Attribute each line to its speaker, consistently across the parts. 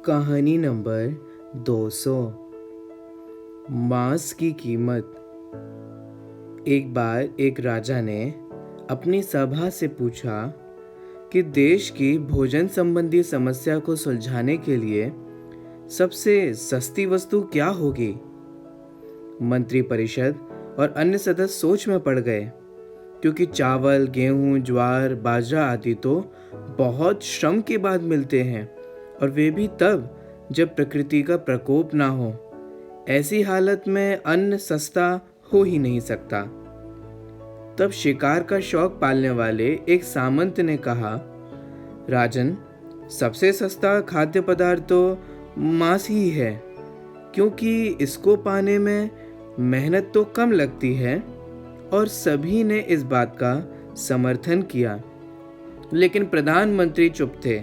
Speaker 1: कहानी नंबर 200। मांस की कीमत। एक बार एक राजा ने अपनी सभा से पूछा कि देश की भोजन संबंधी समस्या को सुलझाने के लिए सबसे सस्ती वस्तु क्या होगी। मंत्रिपरिषद और अन्य सदस्य सोच में पड़ गए, क्योंकि चावल, गेहूं, ज्वार, बाजरा आदि तो बहुत श्रम के बाद मिलते हैं, और वे भी तब जब प्रकृति का प्रकोप ना हो। ऐसी हालत में अन्न सस्ता हो ही नहीं सकता। तब शिकार का शौक पालने वाले एक सामंत ने कहा, राजन, सबसे सस्ता खाद्य पदार्थ तो मांस ही है, क्योंकि इसको पाने में मेहनत तो कम लगती है। और सभी ने इस बात का समर्थन किया, लेकिन प्रधानमंत्री चुप थे।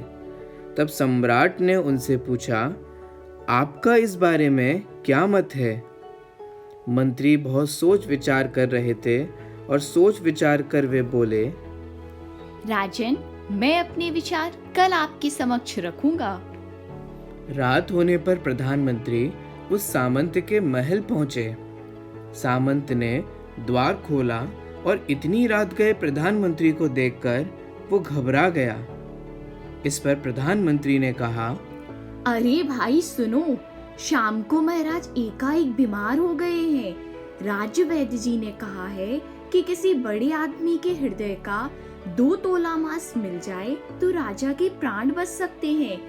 Speaker 1: तब सम्राट ने उनसे पूछा, आपका इस बारे में क्या मत है। मंत्री बहुत सोच विचार कर रहे थे, और सोच विचार कर वे बोले,
Speaker 2: राजन, मैं अपने विचार कल आपके समक्ष रखूंगा।
Speaker 1: रात होने पर प्रधानमंत्री उस सामंत के महल पहुंचे। सामंत ने द्वार खोला, और इतनी रात गए प्रधानमंत्री को देखकर वो घबरा गया। इस पर प्रधानमंत्री ने कहा,
Speaker 2: अरे भाई सुनो, शाम को महाराज एकाएक बीमार हो गए हैं। राज्य वैद्य जी ने कहा है कि किसी बड़े आदमी के हृदय का 2 तोला मांस मिल जाए तो राजा के प्राण बच सकते हैं।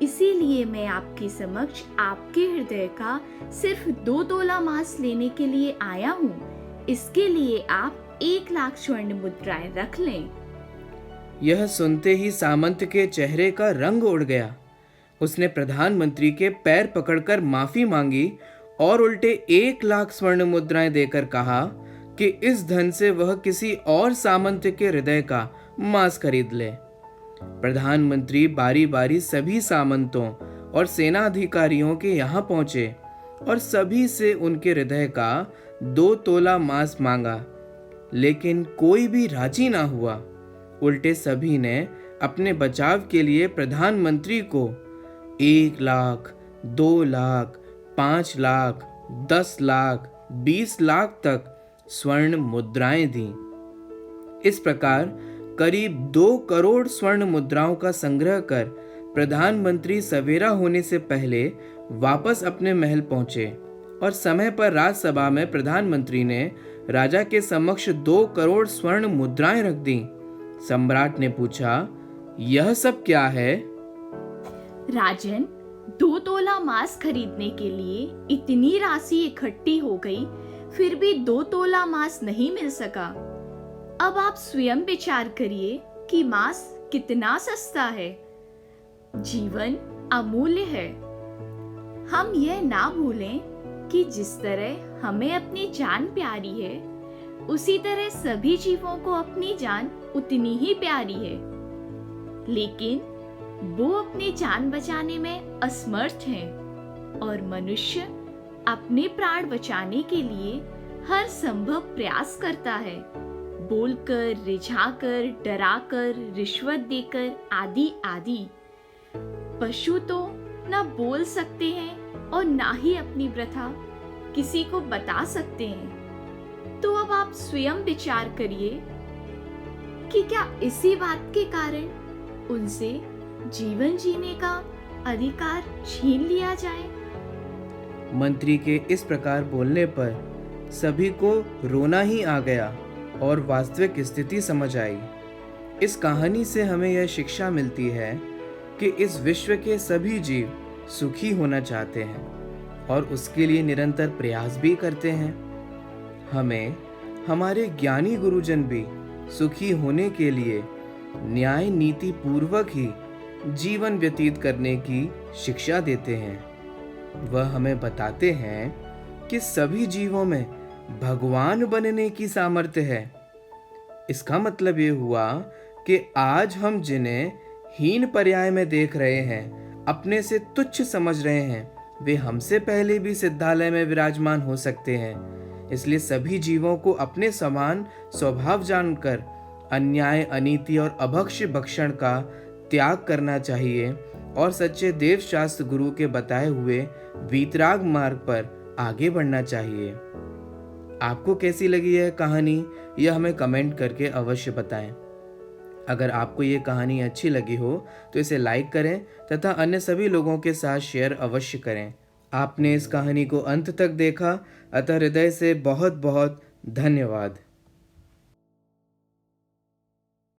Speaker 2: इसीलिए मैं आपके समक्ष आपके हृदय का सिर्फ 2 तोला मांस लेने के लिए आया हूँ। इसके लिए आप 1 लाख स्वर्ण मुद्राएं रख लें।
Speaker 1: यह सुनते ही सामंत के चेहरे का रंग उड़ गया। उसने प्रधानमंत्री के पैर पकड़कर माफी मांगी और उल्टे 1 लाख स्वर्ण मुद्राएं देकर कहा कि इस धन से वह किसी और सामंत के हृदय का मांस खरीद ले। प्रधानमंत्री बारी बारी सभी सामंतों और सेना अधिकारियों के यहाँ पहुंचे और सभी से उनके हृदय का 2 तोला मांस मांगा, लेकिन कोई भी राजी ना हुआ। उल्टे सभी ने अपने बचाव के लिए प्रधानमंत्री को 1 लाख, 2 लाख, 5 लाख, 10 लाख, 20 लाख तक स्वर्ण मुद्राएं दी। इस प्रकार करीब 2 करोड़ स्वर्ण मुद्राओं का संग्रह कर प्रधानमंत्री सवेरा होने से पहले वापस अपने महल पहुंचे, और समय पर राज्यसभा में प्रधानमंत्री ने राजा के समक्ष 2 करोड़ स्वर्ण मुद्राएं रख दी। सम्राट ने पूछा, यह सब क्या है?
Speaker 2: राजन, 2 तोला मांस खरीदने के लिए इतनी राशि इकट्ठी हो गई, फिर भी 2 तोला मांस नहीं मिल सका। अब आप स्वयं विचार करिए कि मांस कितना सस्ता है। जीवन अमूल्य है। हम यह ना भूलें कि जिस तरह हमें अपनी जान प्यारी है, उसी तरह सभी जीवों को अपनी जान उतनी ही प्यारी है, लेकिन वो अपनी जान बचाने में असमर्थ हैं, और मनुष्य अपने प्राण बचाने के लिए हर संभव प्रयास करता है, बोलकर, रिझाकर, डराकर, रिश्वत देकर, आदि आदि। पशु तो न बोल सकते हैं और ना ही अपनी व्यथा किसी को बता सकते हैं। तो अब आप स्वयं विचार करिए कि क्या इसी बात के कारण उनसे जीवन जीने का अधिकार छीन लिया जाए।
Speaker 1: मंत्री के इस प्रकार बोलने पर सभी को रोना ही आ गया और वास्तविक स्थिति समझ आई। इस कहानी से हमें यह शिक्षा मिलती है कि इस विश्व के सभी जीव सुखी होना चाहते हैं और उसके लिए निरंतर प्रयास भी करते हैं। हमें हमारे ज्ञानी गुरुजन भी सुखी होने के लिए न्याय नीति पूर्वक ही जीवन व्यतीत करने की शिक्षा देते हैं। वह हमें बताते हैं कि सभी जीवों में भगवान बनने की सामर्थ्य है। इसका मतलब ये हुआ कि आज हम जिन्हें हीन पर्याय में देख रहे हैं, अपने से तुच्छ समझ रहे हैं, वे हमसे पहले भी सिद्धालय में विराजमान हो सकते हैं। इसलिए सभी जीवों को अपने समान स्वभाव जानकर अन्याय, अनीति और अभक्ष्य भक्षण का त्याग करना चाहिए और सच्चे देव शास्त्र गुरु के बताए हुए वीतराग मार्ग पर आगे बढ़ना चाहिए। आपको कैसी लगी यह कहानी, यह हमें कमेंट करके अवश्य बताएं। अगर आपको ये कहानी अच्छी लगी हो तो इसे लाइक करें तथा अन्य सभी लोगों के साथ शेयर अवश्य करें। आपने इस कहानी को अंत तक देखा, अतः हृदय से बहुत बहुत धन्यवाद।